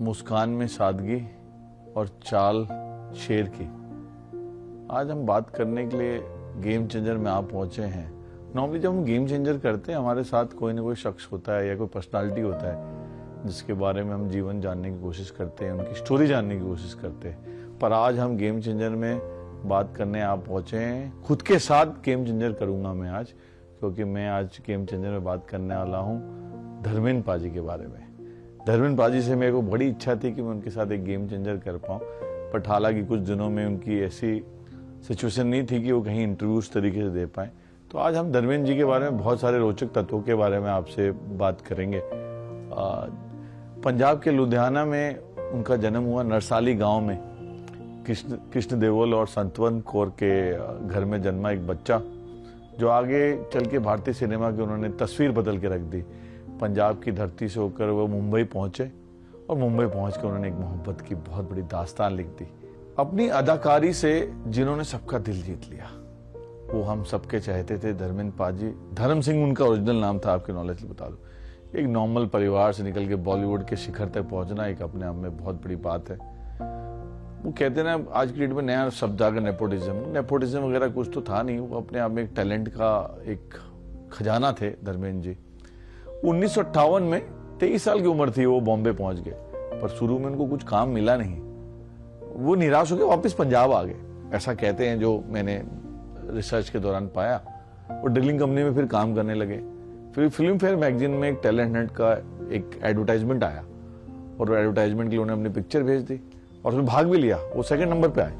मुस्कान में सादगी और चाल शेर की। आज हम बात करने के लिए गेम चेंजर में आप पहुंचे हैं। नॉर्मली जब हम गेम चेंजर करते हैं हमारे साथ कोई ना कोई शख्स होता है या कोई पर्सनालिटी होता है जिसके बारे में हम जीवन जानने की कोशिश करते हैं, उनकी स्टोरी जानने की कोशिश करते हैं। पर आज हम गेम चेंजर में बात करने आप पहुंचे हैं। खुद के साथ गेम चेंजर करूंगा मैं आज, क्योंकि मैं आज गेम चेंजर में बात करने वाला हूं धर्मेंद्र पाजी के बारे में। धर्मेंद्र पाजी से मेरे को बड़ी इच्छा थी कि मैं उनके साथ एक गेम चेंजर कर पाऊं, बट हालांकि कुछ दिनों में उनकी ऐसी सिचुएशन नहीं थी कि वो कहीं इंटरव्यू उस तरीके से दे पाए। तो आज हम धर्मेंद्र जी के बारे में बहुत सारे रोचक तत्वों के बारे में आपसे बात करेंगे। पंजाब के लुधियाना में उनका जन्म हुआ, नरसाली गांव में। कृष्ण देवल और संतवंत कौर के घर में जन्मा एक बच्चा, जो आगे चल के भारतीय सिनेमा की उन्होंने तस्वीर बदल के रख दी। पंजाब की धरती से होकर वो मुंबई पहुंचे और मुंबई पहुंच कर उन्होंने एक मोहब्बत की बहुत बड़ी दास्तान लिख दी। अपनी अदाकारी से जिन्होंने सबका दिल जीत लिया, वो हम सबके चाहते थे धर्मेंद्र पाजी। धर्म सिंह उनका ओरिजिनल नाम था, आपके नॉलेज लिए बता दूं। एक नॉर्मल परिवार से निकल के बॉलीवुड के शिखर तक पहुंचना एक अपने आप में बहुत बड़ी बात है। वो कहते हैं ना, आज की डेट में नया शब्द आ गया नेपोटिज्म वगैरह कुछ तो था नहीं। वो अपने आप में एक टैलेंट का एक खजाना थे धर्मेंद्र जी। 1958 में 23 साल की उम्र थी, वो बॉम्बे पहुंच गए, पर शुरू में उनको कुछ काम मिला नहीं। वो निराश होकर वापस पंजाब आ गए, ऐसा कहते हैं, जो मैंने रिसर्च के दौरान पाया। और ड्रिलिंग कंपनी में फिर काम करने लगे। फिर फिल्म फेयर मैगजीन में एक टैलेंट हंट का एक एडवर्टाइजमेंट आया और एडवर्टाइजमेंट के लिए उन्होंने अपनी पिक्चर भेज दी और उसमें भाग भी लिया। वो सेकंड नंबर पे आए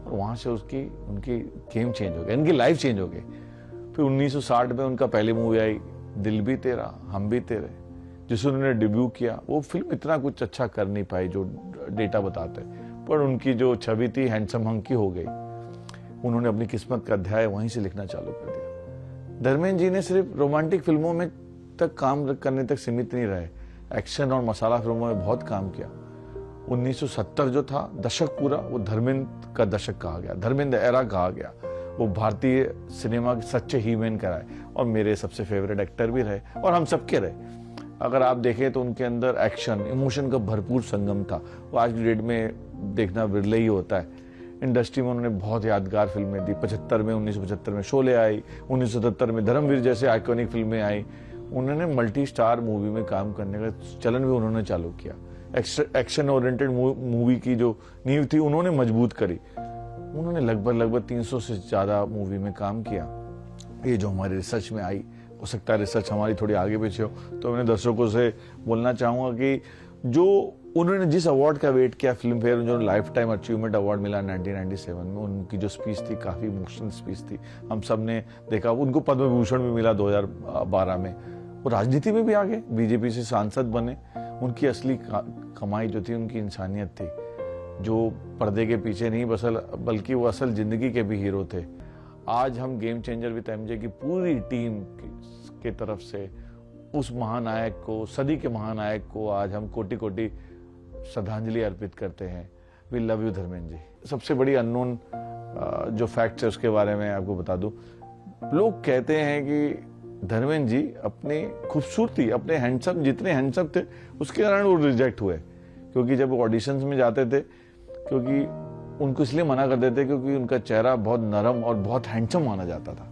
और वहां से उनकी गेम चेंज हो गया, इनकी लाइफ चेंज हो गई। फिर 1960 में उनका पहली मूवी आई दिल भी तेरा हम भी तेरे, जिसमें उन्होंने डेब्यू किया। वो फिल्म इतना कुछ अच्छा कर नहीं पाई जो डेटा बताते, पर उनकी जो छवि थी हैंडसम हंक की हो गई। उन्होंने अपनी किस्मत का अध्याय वहीं से लिखना चालू कर दिया। धर्मेंद्र जी ने सिर्फ रोमांटिक फिल्मों में तक काम करने तक सीमित नहीं रहे, एक्शन और मसाला फिल्मों में बहुत काम किया। 1970 जो था दशक पूरा, वो धर्मेंद्र का दशक कहा गया, धर्मेंद्र एरा कहा गया। वो भारतीय सिनेमा के सच्चे हीमैन कराए और मेरे सबसे फेवरेट एक्टर भी रहे और हम सबके रहे। अगर आप देखें तो उनके अंदर एक्शन इमोशन का भरपूर संगम था। वो आज की डेट में देखना विरले ही होता है। इंडस्ट्री में उन्होंने बहुत यादगार फिल्में दी। 1975 में शोले आई, 1977 में धर्मवीर जैसे आइकॉनिक फिल्में आई। उन्होंने मल्टी स्टार मूवी में काम करने का चलन भी उन्होंने चालू किया। एक्शन ओरिएंटेड मूवी की जो नींव थी उन्होंने मजबूत करी। उन्होंने लगभग 300 से ज्यादा मूवी में काम किया। ये जो हमारी रिसर्च में आई, हो सकता है रिसर्च हमारी थोड़ी आगे पीछे हो, तो मैं दर्शकों से बोलना चाहूंगा कि जो उन्होंने जिस अवार्ड का वेट किया, फिल्म फेयर जो लाइफ टाइम अचीवमेंट अवार्ड मिला 1997 में, उनकी जो स्पीच थी काफी इमोशनल स्पीच थी। हम सब ने देखा। उनको पद्म विभूषण भी मिला 2012 में। वो राजनीति में भी आ गए, बीजेपी से सांसद बने। उनकी असली कमाई जो थी उनकी इंसानियत थी, जो पर्दे के पीछे नहीं बल्कि वो असल जिंदगी के भी हीरो थे। आज हम गेम चेंजर विद एमजे की पूरी टीम के तरफ से उस महानायक को, सदी के महानायक को आज हम कोटि कोटि श्रद्धांजलि अर्पित करते हैं। वी लव यू धर्मेंद्र जी। सबसे बड़ी अननोन जो फैक्ट है उसके बारे में आपको बता दूं। लोग कहते हैं कि धर्मेंद्र जी अपनी खूबसूरती, अपने हैंडसम, जितने हैंडसम थे उसके कारण वो रिजेक्ट हुए, क्योंकि जब वो ऑडिशंस में जाते थे, क्योंकि उनको इसलिए मना कर देते क्योंकि उनका चेहरा बहुत नरम और बहुत हैंडसम माना जाता था।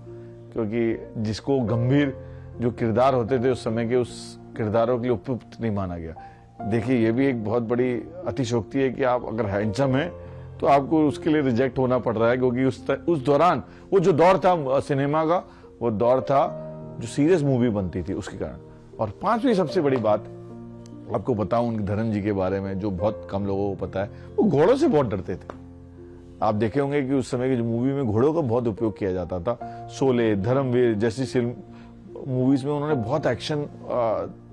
क्योंकि जिसको गंभीर जो किरदार होते थे उस समय के, उस किरदारों के लिए उपयुक्त नहीं माना गया। देखिए, ये भी एक बहुत बड़ी अतिशोक्ति है कि आप अगर हैंडसम हैं तो आपको उसके लिए रिजेक्ट होना पड़ रहा है, क्योंकि उस दौरान वो जो दौर था सिनेमा का, वो दौर था जो सीरियस मूवी बनती थी, उसके कारण। और पांचवी सबसे बड़ी बात आपको बताऊं उनके धर्म जी के बारे में, जो बहुत कम लोगों को पता है, वो घोड़ों से बहुत डरते थे। आप देखे होंगे कि उस समय की जो मूवी में घोड़ों का बहुत उपयोग किया जाता था। शोले, धर्मवीर जैसी मूवीज में उन्होंने बहुत एक्शन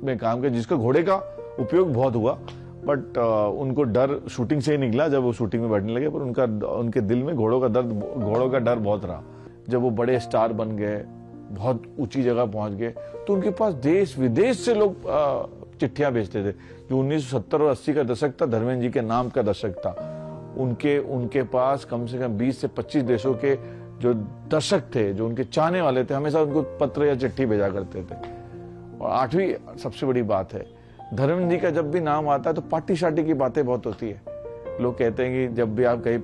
में काम किया, जिसका घोड़े का उपयोग बहुत हुआ। बट उनको डर शूटिंग से ही निकला जब वो शूटिंग में बैठने लगे, पर उनके दिल में घोड़ों का डर बहुत रहा। जब वो बड़े स्टार बन गए, बहुत ऊंची जगह पहुंच गए, तो उनके पास देश विदेश से लोग चिट्ठियां भेजते थे। जो 1970 और 80 का दशक था, धर्मेंद्र जी के नाम का दशक था। उनके पास कम से कम 20 से 25 देशों के जो दर्शक थे, जो उनके चाहने वाले थे, हमेशा उनको पत्र या चिट्ठी भेजा करते थे। और आठवीं सबसे बड़ी बात है, धर्मेंद्र जी का जब भी नाम आता है तो पार्टी शार्टी की बातें बहुत होती है। लोग कहते हैं कि जब भी आप कहीं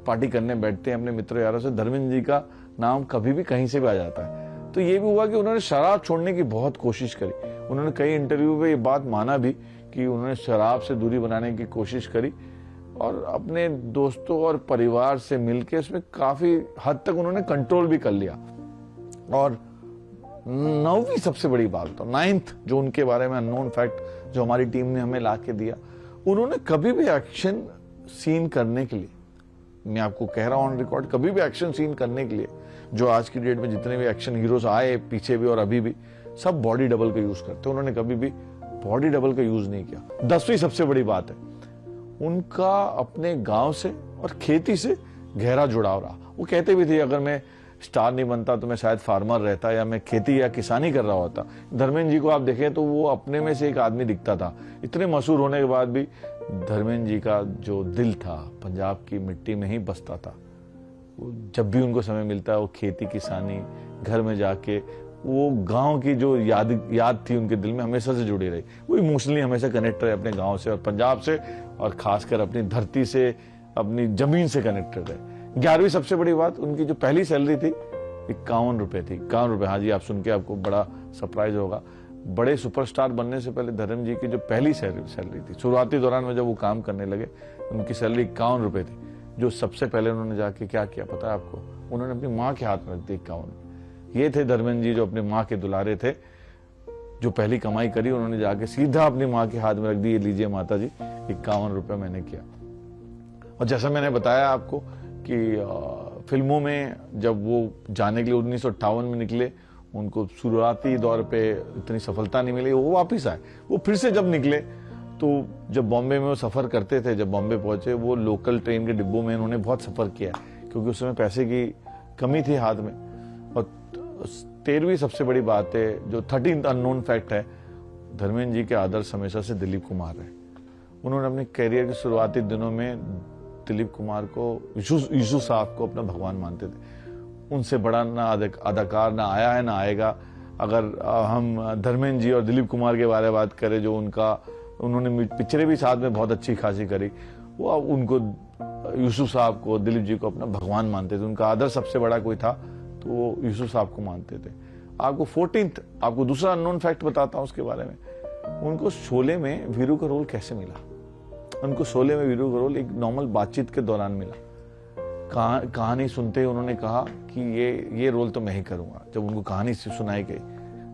पार्टी करने बैठते हैं अपने मित्रों यारों से, धर्मेंद्र जी का नाम कभी भी कहीं से भी आ जाता है। तो ये भी हुआ कि उन्होंने शराब छोड़ने की बहुत कोशिश करी। उन्होंने कई इंटरव्यू में ये बात माना भी कि उन्होंने शराब से दूरी बनाने की कोशिश करी और अपने दोस्तों और परिवार से मिलकर इसमें काफी हद तक उन्होंने कंट्रोल भी कर लिया। और 9वीं सबसे बड़ी बात, तो 9th जो उनके बारे में अननोन फैक्ट जो हमारी टीम ने हमें ला के दिया, उन्होंने कभी भी एक्शन सीन करने के लिए, मैं आपको कह रहा हूं ऑन रिकॉर्ड, कभी भी एक्शन सीन करने के लिए, जो आज की डेट में जितने भी एक्शन हीरोज आए पीछे भी और अभी भी, सब बॉडी डबल का यूज करते। उन्होंने कभी भी बॉडी डबल का यूज नहीं किया। 10वीं सबसे बड़ी बात है, उनका अपने गांव से और खेती से गहरा जुड़ाव रहा। वो कहते भी थे अगर मैं स्टार नहीं बनता तो मैं शायद फार्मर रहता या मैं खेती या किसानी कर रहा होता। धर्मेंद्र जी को आप देखें तो वो अपने में से एक आदमी दिखता था। इतने मशहूर होने के बाद भी धर्मेंद्र जी का जो दिल था पंजाब की मिट्टी में ही बसता था। जब भी उनको समय मिलता है वो खेती किसानी, घर में जाके वो गांव की जो याद थी उनके दिल में हमेशा से जुड़ी रही। वो इमोशनली हमेशा कनेक्ट रहे अपने गांव से और पंजाब से, और खासकर अपनी धरती से, अपनी जमीन से कनेक्टेड रहे। 11वीं सबसे बड़ी बात, उनकी जो पहली सैलरी थी 51 रुपए थी। 51 रुपए, हाँ जी, आप सुन के आपको बड़ा सरप्राइज होगा। बड़े सुपरस्टार बनने से पहले धर्मेंद्र जी की जो पहली सैलरी थी, शुरुआती दौरान में जब वो काम करने लगे, उनकी सैलरी 51 रुपए थी। जो सबसे पहले उन्होंने जाके क्या किया पता है आपको? उन्होंने अपनी माँ के हाथ में रख दी 51। ये थे धर्मेंद्र जी जो अपनी माँ के दुलारे थे। जो पहली कमाई करी उन्होंने जाके सीधा अपनी माँ के हाथ में रख दी, ये लीजिए माता जी 51 रुपए मैंने किया। और जैसा मैंने बताया आपको कि फिल्मों में जब वो जाने के लिए 1958 में निकले, उनको शुरुआती दौर पे इतनी सफलता नहीं मिली, वो वापिस आए। वो फिर से जब निकले तो जब बॉम्बे में वो सफर करते थे, जब बॉम्बे पहुंचे, वो लोकल ट्रेन के डिब्बों में उन्होंने बहुत सफर किया क्योंकि उस समय पैसे की कमी थी हाथ में। और 13वीं सबसे बड़ी बात है, जो 13th अननोन फैक्ट है, धर्मेंद्र जी के आदर्श हमेशा से दिलीप कुमार है। उन्होंने अपने करियर के शुरुआती दिनों में दिलीप कुमार को, यीशु साहब को अपना भगवान मानते थे। उनसे बड़ा ना अदाकार ना आया है ना आएगा। अगर हम धर्मेंद्र जी और दिलीप कुमार के बारे में बात करें, जो उन्होंने पिक्चरें भी साथ में बहुत अच्छी खासी करी, वो उनको, यूसुफ साहब को, दिलीप जी को अपना भगवान मानते थे। उनका आदर्श सबसे बड़ा कोई था तो वो यूसुफ साहब को मानते थे। आपको 14th, आपको दूसरा अननोन फैक्ट बताता हूं उसके बारे में। उनको शोले में वीरू का रोल कैसे मिला? उनको शोले में वीरू का रोल एक नॉर्मल बातचीत के दौरान मिला। कहानी सुनते ही उन्होंने कहा कि ये रोल तो मैं ही करूंगा। जब उनको कहानी सुनाई गई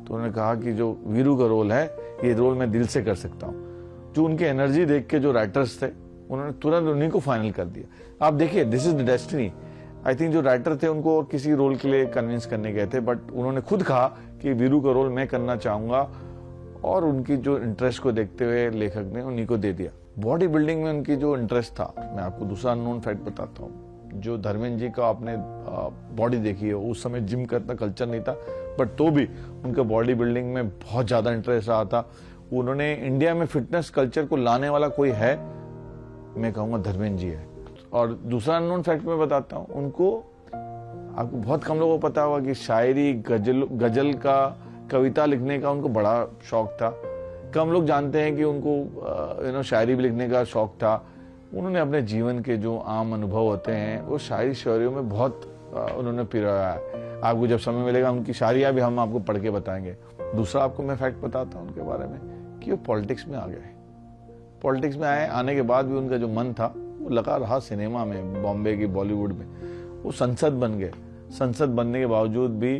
तो उन्होंने कहा कि जो वीरू का रोल है, ये रोल मैं दिल से कर सकता हूं। जो उनकी एनर्जी देख के जो राइटर्स थे, उन्होंने तुरंत उन्हीं को फाइनल कर दिया। आप देखिए, this is the destiny. I think जो राइटर थे उनको और किसी रोल के लिए कन्विंस करने गए थे, बट उन्होंने खुद कहा कि वीरू का रोल मैं करना चाहूंगा, और उनकी जो इंटरेस्ट को देखते हुए लेखक ने उन्हीं को दे दिया। बॉडी बिल्डिंग में उनकी जो इंटरेस्ट था, मैं आपको दूसरा अननोन फैक्ट बताता हूँ। जो धर्मेंद्र जी का आपने बॉडी देखी है, उस समय जिम का इतना कल्चर नहीं था, बट तो भी उनका बॉडी बिल्डिंग में बहुत ज्यादा इंटरेस्ट रहा था। उन्होंने इंडिया में फिटनेस कल्चर को लाने वाला कोई है, मैं कहूंगा धर्मेंद्र जी है। और दूसरा अननोन फैक्ट मैं बताता हूँ, उनको, आपको बहुत कम लोगों को पता होगा कि शायरी, गजल का, कविता लिखने का उनको बड़ा शौक था। कम लोग जानते हैं कि उनको शायरी भी लिखने का शौक था। उन्होंने अपने जीवन के जो आम अनुभव होते हैं वो शायरी शायरियों में बहुत उन्होंने पिरोया है। आपको जब समय मिलेगा उनकी शायरियाँ भी हम आपको पढ़ के बताएंगे। दूसरा आपको मैं फैक्ट बताता हूँ उनके बारे में कि वो पॉलिटिक्स में आ गए। पॉलिटिक्स में आने के बाद भी उनका जो मन था वो लगा रहा सिनेमा में, बॉम्बे की, बॉलीवुड में। वो संसद बन गए। संसद बनने के बावजूद भी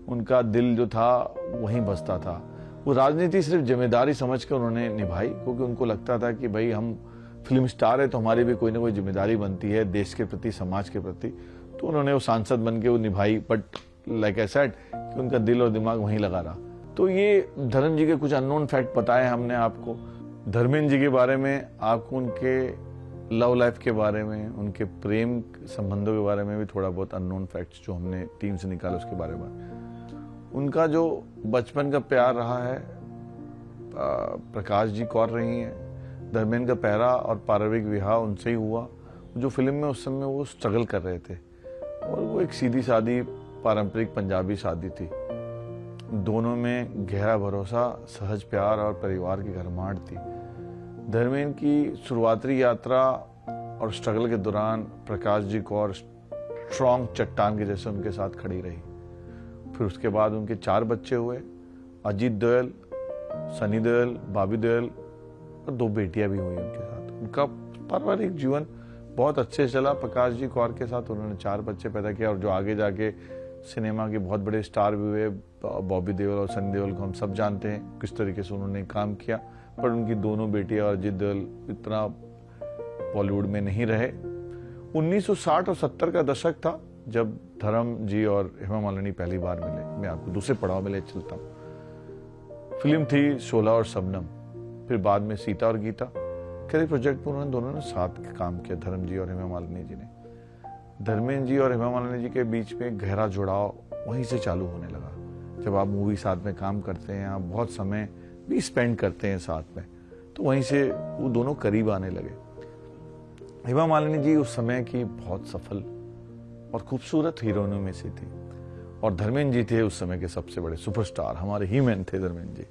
उनका दिल जो था वहीं बसता था। वो राजनीति सिर्फ जिम्मेदारी समझ कर उन्होंने निभाई, क्योंकि उनको लगता था कि भाई हम फिल्म स्टार है तो हमारी भी कोई ना कोई जिम्मेदारी बनती है देश के प्रति, समाज के प्रति। तो उन्होंने वो सांसद बन के वो निभाई। बट लाइक आई सेड कि उनका दिल और दिमाग वहीं लगा रहा। तो ये धर्मेंद्र जी के कुछ अननोन फैक्ट बताए हमने आपको। धर्मेंद्र जी के बारे में आपको उनके लव लाइफ के बारे में, उनके प्रेम संबंधों के बारे में भी थोड़ा बहुत अननोन फैक्ट्स जो हमने टीम से निकाला उसके बारे में। उनका जो बचपन का प्यार रहा है, प्रकाश जी कौर रही हैं। धर्मेंद्र का पहला और पारिवारिक विवाह उनसे ही हुआ। जो फिल्म में उस समय वो स्ट्रगल कर रहे थे, और वो एक सीधी सादी पारंपरिक पंजाबी शादी थी। दोनों में गहरा भरोसा, सहज प्यार और परिवार की गर्माहट थी। धर्मेंद्र की शुरुआती यात्रा और स्ट्रगल के दौरान प्रकाश जी को और स्ट्रॉन्ग चट्टान के जैसे उनके साथ खड़ी रही। फिर उसके बाद उनके 4 बच्चे हुए, अजीत दोयल, सनी दोयल, बॉबी दोयल और 2 बेटियां भी हुई उनके साथ। उनका पारिवारिक जीवन बहुत अच्छे से चला। प्रकाश जी कौर के साथ उन्होंने 4 बच्चे पैदा किया और जो आगे जाके सिनेमा के बहुत बड़े स्टार भी हुए। बॉबी देओल और सनी देओल को हम सब जानते हैं किस तरीके से उन्होंने काम किया, पर उनकी दोनों बेटियां और अजीत दोयल इतना बॉलीवुड में नहीं रहे। 1960 और 70 का दशक था जब धर्म जी और हेमा मालिनी पहली बार मिले। मैं आपको दूसरे पड़ाव में ले चलता हूँ। फिल्म थी शोला और शबनम, फिर बाद में सीता और गीता। कई प्रोजेक्ट में उन्होंने दोनों ने साथ काम किया, धर्म जी और हेमा मालिनी जी ने। धर्मेंद्र जी और हेमा मालिनी जी के बीच में गहरा जुड़ाव वहीं से चालू होने लगा। जब आप मूवी साथ में काम करते हैं, आप बहुत समय भी स्पेंड करते हैं साथ में, तो वहीं से वो दोनों करीब आने लगे। हेमा मालिनी जी उस समय की बहुत सफल और खूबसूरत हीरोइनों में से थी और धर्मेंद्र जी थे उस समय के सबसे बड़े सुपरस्टार, हमारे ही मैन थे धर्मेंद्र जी।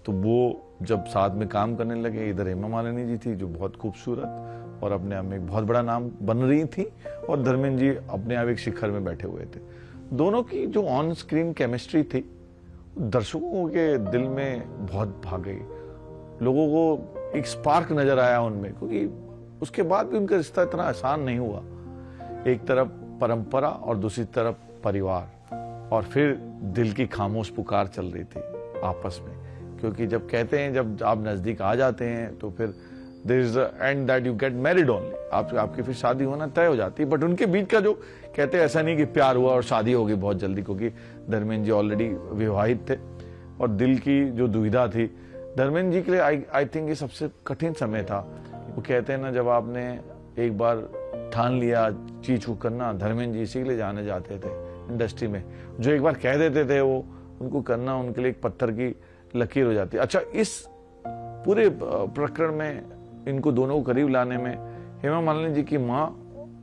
तो वो जब साथ में काम करने लगे, इधर हेमा मालिनी जी थी जो बहुत खूबसूरत और अपने आप में एक बहुत बड़ा नाम बन रही थी, और धर्मेंद्र जी अपने आप एक शिखर में बैठे हुए थे। दोनों की जो ऑन स्क्रीन केमिस्ट्री थी दर्शकों के दिल में बहुत भा गई। लोगों को एक स्पार्क नजर आया उनमें, क्योंकि उसके बाद भी उनका रिश्ता इतना आसान नहीं हुआ। एक तरफ परंपरा और दूसरी तरफ परिवार, और फिर दिल की खामोश पुकार चल रही थी आपस में। क्योंकि जब कहते हैं जब आप नजदीक आ जाते हैं तो फिर there is the end that you get married only, आपकी फिर शादी होना तय हो जाती है। बट उनके बीच का जो कहते हैं ऐसा नहीं कि प्यार हुआ और शादी हो गई बहुत जल्दी, क्योंकि धर्मेंद्र जी ऑलरेडी विवाहित थे और दिल की जो दुविधा थी धर्मेंद्र जी के लिए आई थिंक ये सबसे कठिन समय था। वो कहते हैं ना, जब आपने एक बार ठान लिया चीज को करना, धर्मेंद्र जी इसी के लिए जाने जाते थे इंडस्ट्री में। जो एक बार कह देते थे वो उनको करना उनके लिए एक पत्थर की लकीर हो जाती। अच्छा, इस पूरे प्रकरण में इनको दोनों को करीब लाने में हेमा मालिनी जी की माँ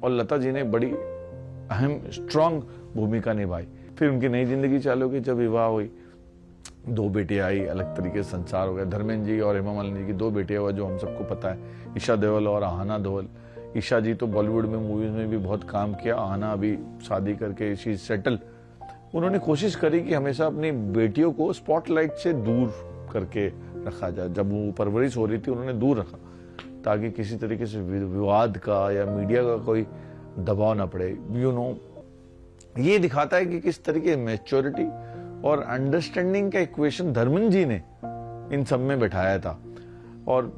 और लता जी ने बड़ी अहम स्ट्रांग भूमिका निभाई। फिर उनकी नई जिंदगी चालू हुई जब विवाह हुई, 2 बेटियां आई, अलग तरीके से संसार हो गया। धर्मेंद्र जी और हेमा मालिनी जी की 2 बेटियां हुआ जो हम सबको पता है, ईशा देओल और आहना देओल। ईशा जी तो बॉलीवुड में मूवीज में भी बहुत काम किया, आहना अभी शादी करके शी सेटल। उन्होंने कोशिश करी कि हमेशा अपनी बेटियों को स्पॉटलाइट से दूर करके रखा जाए। जब वो परवरिश हो रही थी उन्होंने दूर रखा ताकि किसी तरीके से विवाद का या मीडिया का कोई दबाव ना पड़े। ये दिखाता है कि किस तरीके मैच्योरिटी और अंडरस्टैंडिंग का इक्वेशन धर्मेंद्र जी ने इन सब में बैठाया था। और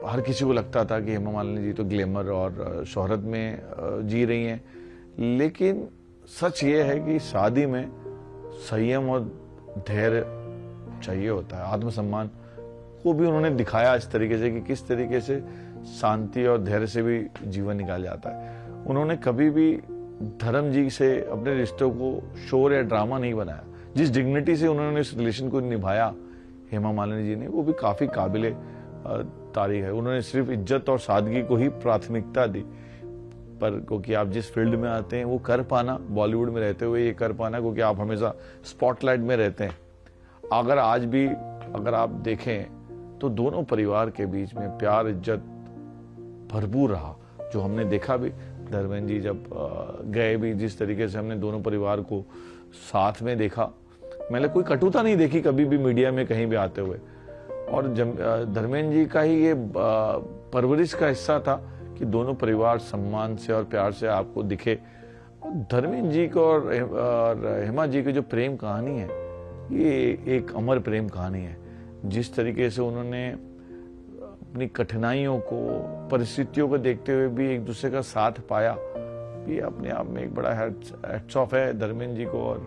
हर किसी को लगता था कि हेमा मालिनी जी तो ग्लैमर और शोहरत में जी रही हैं, लेकिन सच ये है कि शादी में संयम और धैर्य चाहिए होता है। आत्मसम्मान को भी उन्होंने दिखाया इस तरीके से कि किस तरीके से शांति और धैर्य से भी जीवन निकाला जाता है। उन्होंने कभी भी धर्म जी से अपने रिश्तों को शोर या ड्रामा नहीं बनाया। जिस डिग्निटी से उन्होंने इस रिलेशन को निभाया हेमा मालिनी जी ने, वो भी काफी काबिले तारीफ है। उन्होंने सिर्फ इज्जत और सादगी को ही प्राथमिकता दी, पर क्योंकि आप जिस फील्ड में आते हैं वो कर पाना, बॉलीवुड में रहते हुए ये कर पाना, क्योंकि आप हमेशा स्पॉटलाइट में रहते हैं। अगर आज भी अगर आप देखें तो दोनों परिवार के बीच में प्यार इज्जत भरपूर रहा, जो हमने देखा भी। धर्मेंद्र जी जब गए भी, जिस तरीके से हमने दोनों परिवार को साथ में देखा, मैंने कोई कटुता नहीं देखी कभी भी मीडिया में कहीं भी आते हुए। और धर्मेंद्र जी का ही ये परवरिश का हिस्सा था कि दोनों परिवार सम्मान से और प्यार से आपको दिखे। धर्मेंद्र जी को और हेमा जी की जो प्रेम कहानी है, ये एक अमर प्रेम कहानी है। जिस तरीके से उन्होंने अपनी कठिनाइयों को, परिस्थितियों को देखते हुए भी एक दूसरे का साथ पाया, ये अपने आप में एक बड़ा हैट्स ऑफ है धर्मेंद्र जी को और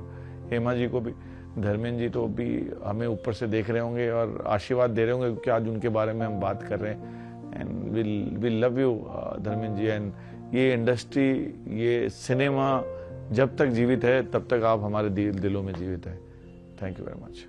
हेमा जी को भी। धर्मेंद्र जी तो भी हमें ऊपर से देख रहे होंगे और आशीर्वाद दे रहे होंगे, क्योंकि आज उनके बारे में हम बात कर रहे हैं। And will love you Dharmendra ji. And ये इंडस्ट्री, ये सिनेमा जब तक जीवित है तब तक आप हमारे दिलों में जीवित है। Thank you very much.